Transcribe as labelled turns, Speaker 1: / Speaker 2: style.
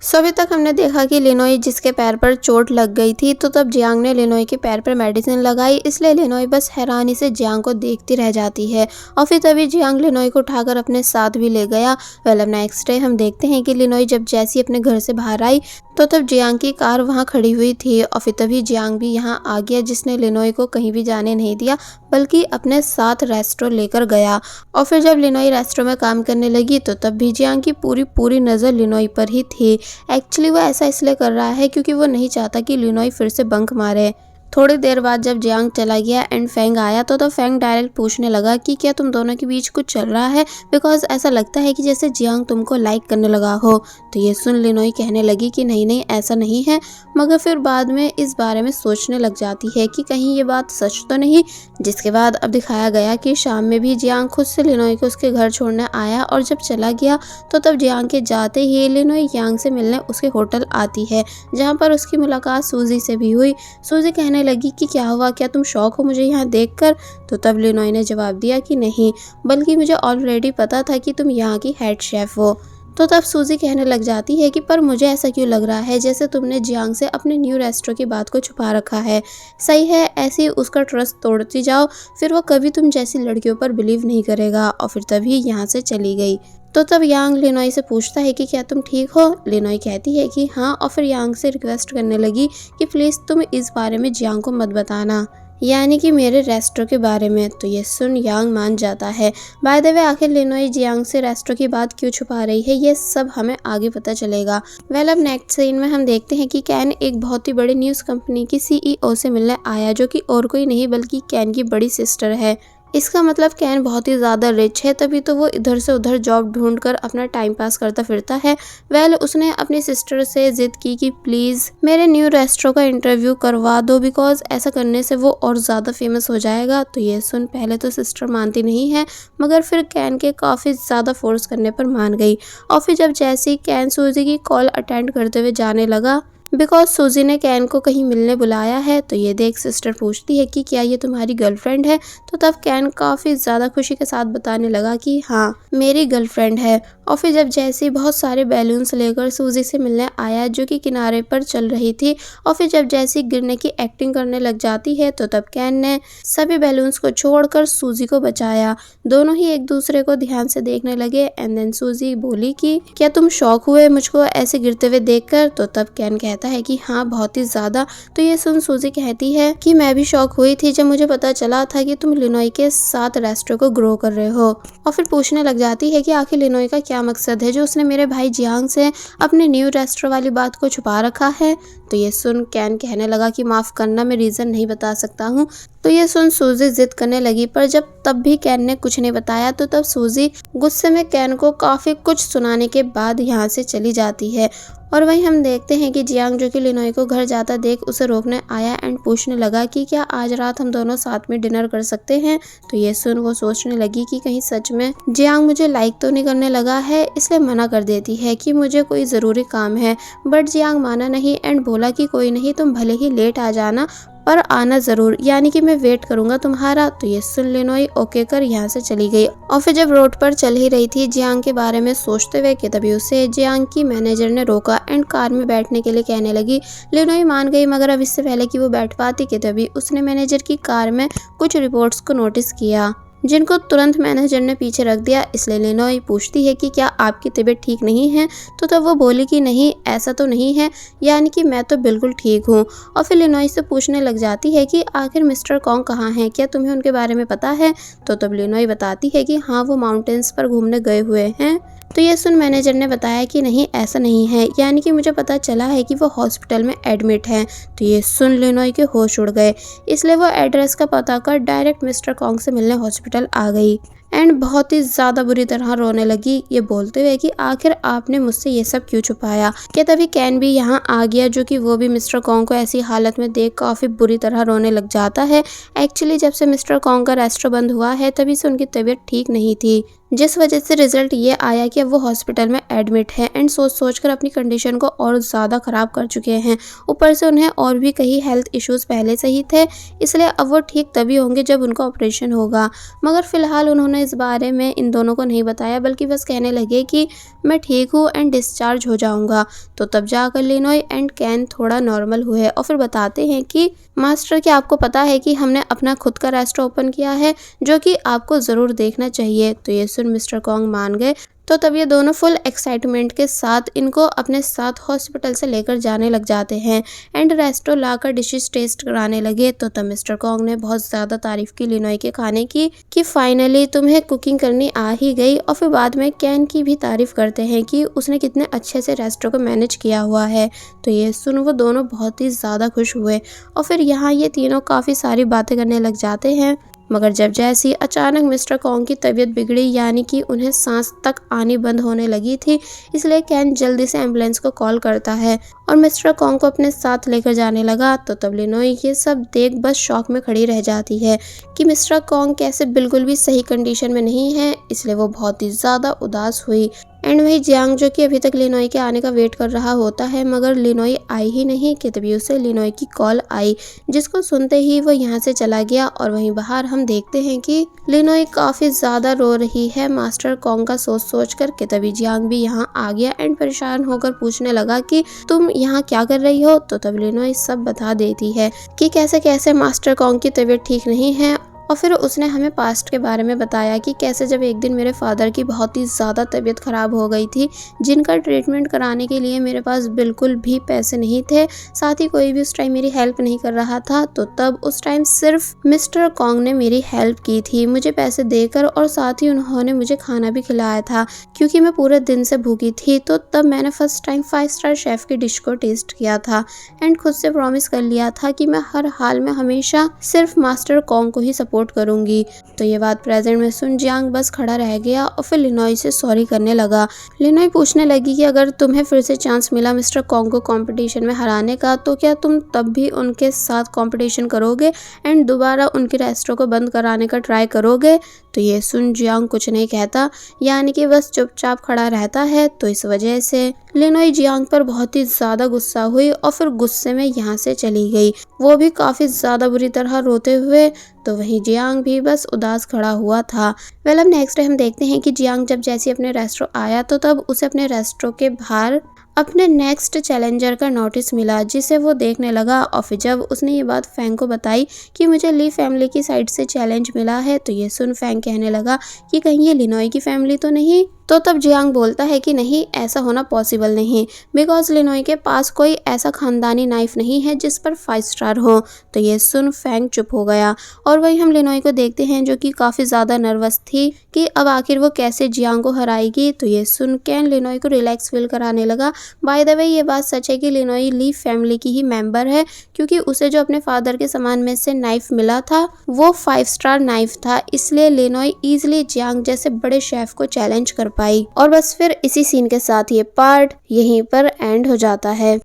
Speaker 1: सो अभी तक हमने देखा कि लिनोई जिसके पैर पर चोट लग गई थी, तो तब जियांग ने लिनोई के पैर पर मेडिसिन लगाई। इसलिए लिनोई बस हैरानी से जियांग को देखती रह जाती है और फिर तभी जियांग लिनोई को उठाकर अपने साथ भी ले गया। वेल, अब नेक्स्ट डे हम देखते हैं कि लिनोई जब जैसी अपने घर से बाहर आई तो तब जियांग की कार वहाँ खड़ी हुई थी और फिर तभी जियांग भी यहाँ आ गया, जिसने लिनोई को कहीं भी जाने नहीं दिया बल्कि अपने साथ रेस्टोरेंट लेकर गया। और फिर जब लिनोई रेस्टोरेंट में काम करने लगी तो तब भी जियांग की पूरी नज़र लिनोई पर ही थी। एक्चुअली वो ऐसा इसलिए कर रहा है क्योंकि वो नहीं चाहता कि लिनोई फिर से बंक मारे। थोड़ी देर बाद जब जियांग चला गया एंड फेंग आया तो फेंग डायरेक्ट पूछने लगा कि क्या तुम दोनों के बीच कुछ चल रहा है, बिकॉज ऐसा लगता है कि जैसे जियांग तुमको लाइक करने लगा हो। तो ये सुन लिनोई कहने लगी कि नहीं ऐसा नहीं है, मगर फिर बाद में इस बारे में सोचने लग जाती है कि कहीं ये बात सच तो नहीं। जिसके बाद अब दिखाया गया कि शाम में भी जियांग खुद से लिनोई को उसके घर छोड़ने आया और जब चला गया तो तब जियांग के जाते ही लिनोई यांग से मिलने उसके होटल आती है, जहाँ पर उसकी मुलाकात सूजी से भी हुई। सूजी कहने लगी कि क्या हुआ, क्या तुम शौक हो मुझे यहाँ देखकर। तो तब लिनोई ने जवाब दिया कि नहीं, बल्कि मुझे ऑलरेडी पता था कि तुम यहाँ की हेड शेफ हो। तो तब सूजी कहने लग जाती है कि पर मुझे ऐसा क्यों लग रहा है जैसे तुमने जियांग से अपने न्यू रेस्टोरेंट की बात को छुपा रखा है। सही है, ऐसे ही उसका ट्रस्ट तोड़ती जाओ, फिर वो कभी तुम जैसी लड़कियों पर बिलीव नहीं करेगा। और फिर तभी यहाँ से चली गई। तो तब यांग लिनोई से पूछता है कि क्या तुम ठीक हो। लिनोई कहती है कि हाँ और फिर यांग से रिक्वेस्ट करने लगी कि प्लीज़ तुम इस बारे में जियांग को मत बताना, यानी कि मेरे रेस्टोरेंट के बारे में। तो ये सुन यांग मान जाता है। बाय द वे, आखिर लिनोई जियांग से रेस्टोरेंट की बात क्यों छुपा रही है ये सब हमें आगे पता चलेगा। वेल, अब नेक्स्ट सीन में हम देखते हैं कि कैन एक बहुत ही बड़ी न्यूज़ कंपनी की सीईओ से मिलने आया, जो कि और कोई नहीं बल्कि कैन की बड़ी सिस्टर है। इसका मतलब कैन बहुत ही ज़्यादा रिच है, तभी तो वो इधर से उधर जॉब ढूंढकर अपना टाइम पास करता फिरता है। वेल, उसने अपनी सिस्टर से जिद की कि प्लीज़ मेरे न्यू रेस्टोरेंट का इंटरव्यू करवा दो, बिकॉज ऐसा करने से वो और ज़्यादा फेमस हो जाएगा। तो ये सुन पहले तो सिस्टर मानती नहीं है, मगर फिर कैन के काफ़ी ज़्यादा फोर्स करने पर मान गई। और फिर जब जैसे ही कैन सूजी की कॉल अटेंड करते हुए जाने लगा, बिकॉज सूजी ने कैन को कहीं मिलने बुलाया है, तो ये देख सिस्टर पूछती है कि क्या ये तुम्हारी गर्लफ्रेंड है। तो तब कैन काफ़ी ज़्यादा खुशी के साथ बताने लगा कि हाँ मेरी गर्लफ्रेंड है। और फिर जब जैसे ही बहुत सारे बैलून्स लेकर सूजी से मिलने आया, जो कि किनारे पर चल रही थी, और फिर जब जैसे गिरने की एक्टिंग करने लग जाती है तो तब कैन ने सभी बैलून्स को छोड़कर सूजी को बचाया। दोनों ही एक दूसरे को ध्यान से देखने लगे एंड देन सूजी बोली कि क्या तुम शॉक हुए मुझको ऐसे गिरते हुए देखकर। तो तब कैन कहता है कि हाँ बहुत ही ज़्यादा। तो ये सुन सूजी कहती है कि मैं भी शॉक हुई थी जब मुझे पता चला था कि तुम लिनोई के साथ रेस्टोरेंट को ग्रो कर रहे हो। और फिर पूछने लग जाती है कि आखिर लिनोई का क्या मकसद है जो उसने मेरे भाई जियांग से अपने न्यू रेस्टोरेंट वाली बात को छुपा रखा है। तो ये सुन कैन कहने लगा कि माफ़ करना, मैं रीज़न नहीं बता सकता हूँ। तो ये सुन सूजी जिद करने लगी, पर जब तब भी कैन ने कुछ नहीं बताया तो तब सूजी गुस्से में कैन को काफ़ी कुछ सुनाने के बाद यहाँ से चली जाती है। और वहीं हम देखते हैं कि जियांग, जो कि लिनोई को घर जाता देख उसे रोकने आया एंड पूछने लगा कि क्या आज रात हम दोनों साथ में डिनर कर सकते हैं। तो ये सुन वो सोचने लगी कि कहीं सच में जियांग मुझे लाइक तो नहीं करने लगा है, इसलिए मना कर देती है कि मुझे कोई ज़रूरी काम है। बट जियांग माना नहीं एंड बोला कि कोई नहीं, तुम भले ही लेट आ जाना पर आना ज़रूर, यानी कि मैं वेट करूंगा तुम्हारा। तो ये सुन लिनोई ओके कर यहाँ से चली गई। और फिर जब रोड पर चल ही रही थी जियांग के बारे में सोचते हुए कि तभी उसे जियांग की मैनेजर ने रोका एंड कार में बैठने के लिए कहने लगी। लिनोई मान गई, मगर अब इससे पहले कि वो बैठ पाती कि तभी उसने मैनेजर की कार में कुछ रिपोर्ट्स को नोटिस किया, जिनको तुरंत मैनेजर ने पीछे रख दिया। इसलिए लिनोई पूछती है कि क्या आपकी तबीयत ठीक नहीं है। तो तब वो बोली कि नहीं ऐसा तो नहीं है, यानी कि मैं तो बिल्कुल ठीक हूँ। और फिर लिनोई से पूछने लग जाती है कि आखिर मिस्टर कॉन्ग कहाँ हैं, क्या तुम्हें उनके बारे में पता है। तो तब लिनोई बताती है कि हाँ वो माउंटेन्स पर घूमने गए हुए हैं। तो ये सुन मैनेजर ने बताया कि नहीं ऐसा नहीं है, यानी कि मुझे पता चला है कि वो हॉस्पिटल में एडमिट है। तो ये सुन लिनोई के होश उड़ गए, इसलिए वो एड्रेस का पता कर डायरेक्ट मिस्टर कॉन्ग से मिलने हॉस्पिटल आ गई एंड बहुत ही ज़्यादा बुरी तरह रोने लगी, ये बोलते हुए कि आखिर आपने मुझसे ये सब क्यों छुपाया। क्या तभी कैन भी यहाँ आ गया, जो कि वो भी मिस्टर कॉन्ग को ऐसी हालत में देख काफ़ी बुरी तरह रोने लग जाता है। एक्चुअली जब से मिस्टर कॉन्ग का रेस्टोरेंट बंद हुआ है तभी से उनकी तबीयत ठीक नहीं थी, जिस वजह से रिजल्ट ये आया कि अब वो हॉस्पिटल में एडमिट है एंड सोच कर अपनी कंडीशन को और ज़्यादा ख़राब कर चुके हैं। ऊपर से उन्हें और भी कई हेल्थ इश्यूज़ पहले से ही थे, इसलिए अब वो ठीक तभी होंगे जब उनका ऑपरेशन होगा। मगर फ़िलहाल उन्होंने ने इस बारे में इन दोनों को नहीं बताया, बल्कि बस कहने लगे कि मैं ठीक हूँ एंड डिस्चार्ज हो जाऊंगा। तो तब जाकर लिनोय एंड कैन थोड़ा नॉर्मल हुए और फिर बताते हैं कि मास्टर, क्या आपको पता है कि हमने अपना खुद का रेस्टोरेंट ओपन किया है, जो कि आपको ज़रूर देखना चाहिए। तो ये सुन मिस्टर कॉन्ग मान गए। तो तब ये दोनों फुल एक्साइटमेंट के साथ इनको अपने साथ हॉस्पिटल से लेकर जाने लग जाते हैं एंड रेस्टो लाकर डिशेस टेस्ट कराने लगे। तो तब मिस्टर कॉन्ग ने बहुत ज़्यादा तारीफ की लिनोय के खाने की कि फाइनली तुम्हें कुकिंग करनी आ ही गई। और फिर बाद में कैन की भी तारीफ करते हैं कि उसने कितने अच्छे से रेस्टो को मैनेज किया हुआ है। तो ये सुन वो दोनों बहुत ही ज़्यादा खुश हुए और फिर यहाँ ये तीनों काफ़ी सारी बातें करने लग जाते हैं। मगर जब जैसी अचानक मिस्टर कॉन्ग की तबीयत बिगड़ी, यानी कि उन्हें सांस तक आनी बंद होने लगी थी, इसलिए कैन जल्दी से एम्बुलेंस को कॉल करता है और मिस्टर कॉन्ग को अपने साथ लेकर जाने लगा। तो तब लिनोय ये सब देख बस शॉक में खड़ी रह जाती है कि मिस्टर कॉन्ग कैसे बिल्कुल भी सही कंडीशन में नहीं है, इसलिए वो बहुत ही ज़्यादा उदास हुई। एंड वही जियांग, जो कि अभी तक लिनोय के आने का वेट कर रहा होता है, मगर लिनोय आई ही नहीं कि तभी उसे लिनोय की कॉल आई, जिसको सुनते ही वो यहाँ से चला गया। और वहीं बाहर हम देखते हैं कि लिनोय काफ़ी ज़्यादा रो रही है मास्टर कॉन्ग का सोच कर के तभी जियांग भी यहाँ आ गया एंड परेशान होकर पूछने लगा कि तुम यहाँ क्या कर रही हो। तो तब लिनोय सब बता देती है कि कैसे कैसे मास्टर कॉन्ग की तबीयत ठीक नहीं है और फिर उसने हमें पास्ट के बारे में बताया कि कैसे जब एक दिन मेरे फादर की बहुत ही ज़्यादा तबीयत ख़राब हो गई थी, जिनका ट्रीटमेंट कराने के लिए मेरे पास बिल्कुल भी पैसे नहीं थे, साथ ही कोई भी उस टाइम मेरी हेल्प नहीं कर रहा था। तो तब उस टाइम सिर्फ मिस्टर कॉन्ग ने मेरी हेल्प की थी, मुझे पैसे देकर, और साथ ही उन्होंने मुझे खाना भी खिलाया था क्योंकि मैं पूरे दिन से भूखी थी। तो तब मैंने फर्स्ट टाइम 5 स्टार शेफ़ की डिश को टेस्ट किया था एंड खुद से प्रॉमिस कर लिया था कि मैं हर हाल में हमेशा सिर्फ मास्टर कॉन्ग को ही सपोर्ट करूंगी। तो ये बात प्रेजेंट में सुन जियांग बस खड़ा रह गया और फिर लिनोय से सॉरी करने लगा। लिनोय पूछने लगी कि अगर तुम्हें फिर से चांस मिला मिस्टर कॉन्ग को कंपटीशन में हराने का, तो क्या तुम तब भी उनके साथ कंपटीशन करोगे एंड दोबारा उनके रेस्टोरेंट को बंद कराने का ट्राई करोगे। तो ये सुन जियांग कुछ नहीं कहता, यानी कि बस चुपचाप खड़ा रहता है। तो इस वजह से लिनोय जियांग पर बहुत ही ज़्यादा गुस्सा हुई और फिर गुस्से में यहाँ से चली गई, वो भी काफ़ी ज़्यादा बुरी तरह रोते हुए। तो वहीं जियांग भी बस उदास खड़ा हुआ था। अब नेक्स्ट डे हम देखते हैं कि जियांग जब जैसे अपने रेस्टोरेंट आया, तो तब उसे अपने रेस्टोरेंट के बाहर अपने नेक्स्ट चैलेंजर का नोटिस मिला, जिसे वो देखने लगा। और फिर जब उसने ये बात फैंग को बताई कि मुझे ली फैमिली की साइड से चैलेंज मिला है, तो ये सुन फैंग कहने लगा कि कहीं ये लिनोय की फैमिली तो नहीं। तो तब जियांग बोलता है कि नहीं, ऐसा होना पॉसिबल नहीं, बिकॉज लिनोय के पास कोई ऐसा खानदानी नाइफ नहीं है जिस पर 5 स्टार हो। तो ये सुन फैंग चुप हो गया और वही हम लिनोय को देखते हैं, जो कि काफ़ी ज़्यादा नर्वस थी कि अब आखिर वो कैसे जियांग को हराएगी। तो ये सुन कैन लिनोय को रिलैक्स फील कराने लगा। बाय द वे, ये बात सच है कि लिनोय ली फैमिली की ही मेंबर है, क्योंकि उसे जो अपने फादर के सामान में से नाइफ मिला था वो 5 स्टार नाइफ था, इसलिए लिनोय ईजिली जियांग जैसे बड़े शेफ को चैलेंज कर पाई। और बस फिर इसी सीन के साथ ये पार्ट यहीं पर एंड हो जाता है।